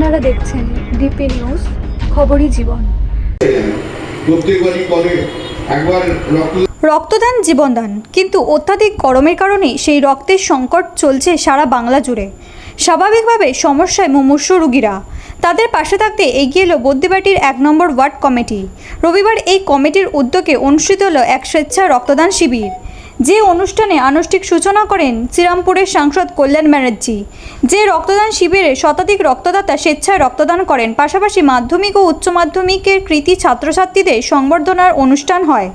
আপনারা দেখছেন DP news, খবরই জীবন। রক্তদান জীবনদান, কিন্তু অত্যাধিক গরমের কারণে সেই রক্তের সংকট চলছে সারা বাংলা জুড়ে। স্বাভাবিকভাবে সমস্যায় মুমূর্ষু রোগীরা, তাদের পাশে থাকতে এগিয়ে এলো বদ্যিবাটির 1 নম্বর ওয়ার্ড কমিটি। রবিবার এই কমিটির উদ্যোগে অনুষ্ঠিত হলো এক স্বেচ্ছা রক্তদান শিবির, যে অনুষ্ঠানে আনুষ্ঠানিক সূচনা করেন শ্রীরামপুরের সাংসদ কল্যাণ ব্যানার্জি। যে রক্তদান শিবিরে শতাধিক রক্তদাতা স্বেচ্ছায় রক্তদান করেন। পাশাপাশি মাধ্যমিক ও উচ্চ মাধ্যমিকের কৃতী ছাত্রছাত্রীদের সংবর্ধনার অনুষ্ঠান হয়।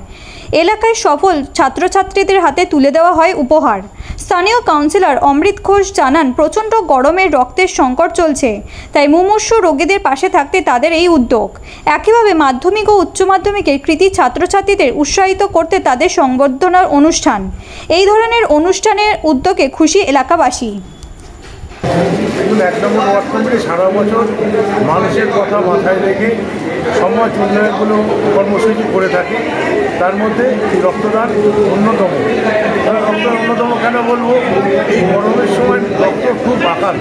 এলাকায় সফল ছাত্রছাত্রীদের হাতে তুলে দেওয়া হয় উপহার। স্থানীয় কাউন্সিলর অমৃত ঘোষ জানান, প্রচণ্ড গরমের রক্তের সংকট চলছে, তাই মুমূর্ষু রোগীদের পাশে থাকতে তাদের এই উদ্যোগ। একইভাবে মাধ্যমিক ও উচ্চ মাধ্যমিকের কৃতী ছাত্রছাত্রীদের উৎসাহিত করতে তাদের সংবর্ধনার অনুষ্ঠান। এই ধরনের অনুষ্ঠানের উদ্যোগে খুশি এলাকাবাসী। দেখুন, 1 নম্বর ওয়ার্ড কমিটি সারা বছর মানুষের কথা মাথায় রেখে সমাজ উন্নয়নগুলো কর্মসূচি করে থাকে। তার মধ্যে রক্তদান অন্যতম। রক্তদান অন্যতম কেন বলবো, এই গরমের সময় রক্ত খুব আকার,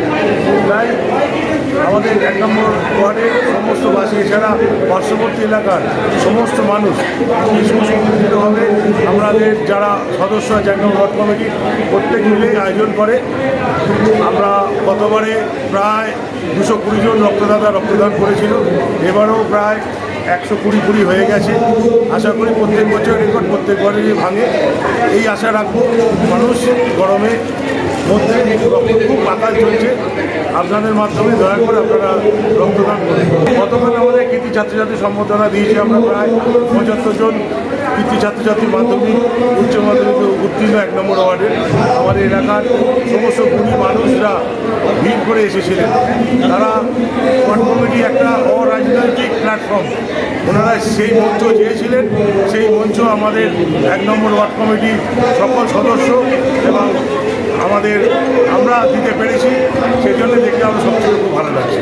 তাই আমাদের 1 নম্বর ওয়ার্ডের সমস্ত বাসী এছাড়া পার্শ্ববর্তী এলাকার সমস্ত মানুষ সুসংগঠিতভাবে আমাদের যারা সদস্য আছে 1 নম্বর ওয়ার্ড কমিটি প্রত্যেক মিলে আয়োজন করে। আমরা গতবারে প্রায় 220 জন রক্তদাতা রক্তদান করেছিল, এবারও প্রায় 120 হয়ে গেছে। আশা করি প্রত্যেক বছর রেকর্ড প্রত্যেকবারই ভাঙে, এই আশা রাখবো। মানুষ গরমে মধ্যে রক্ত খুব আকার চলছে, আপনাদের মাধ্যমে দয়া করে আপনারা রক্তদান করুন। গতকাল আমাদের কৃতী ছাত্রছাত্রী সম্বর্ধনা দিয়েছি আমরা প্রায় 75 জন কৃতী ছাত্রছাত্রী মাধ্যমিক উচ্চ মাধ্যমিক উত্তীর্ণ 1 নম্বর ওয়ার্ডের। আমাদের এলাকার সমস্ত গুণী মানুষরা ভিড় করে এসেছিলেন। তারা ওয়ার্ড কমিটি একটা অরাজনৈতিক প্ল্যাটফর্ম, ওনারা সেই মঞ্চ চেয়েছিলেন, সেই মঞ্চ আমাদের 1 নম্বর ওয়ার্ড কমিটির সকল সদস্য এবং আমরা দিতে পেরেছি। সেই জন্য দেখতে আমার সবচেয়ে খুব ভালো লাগছে।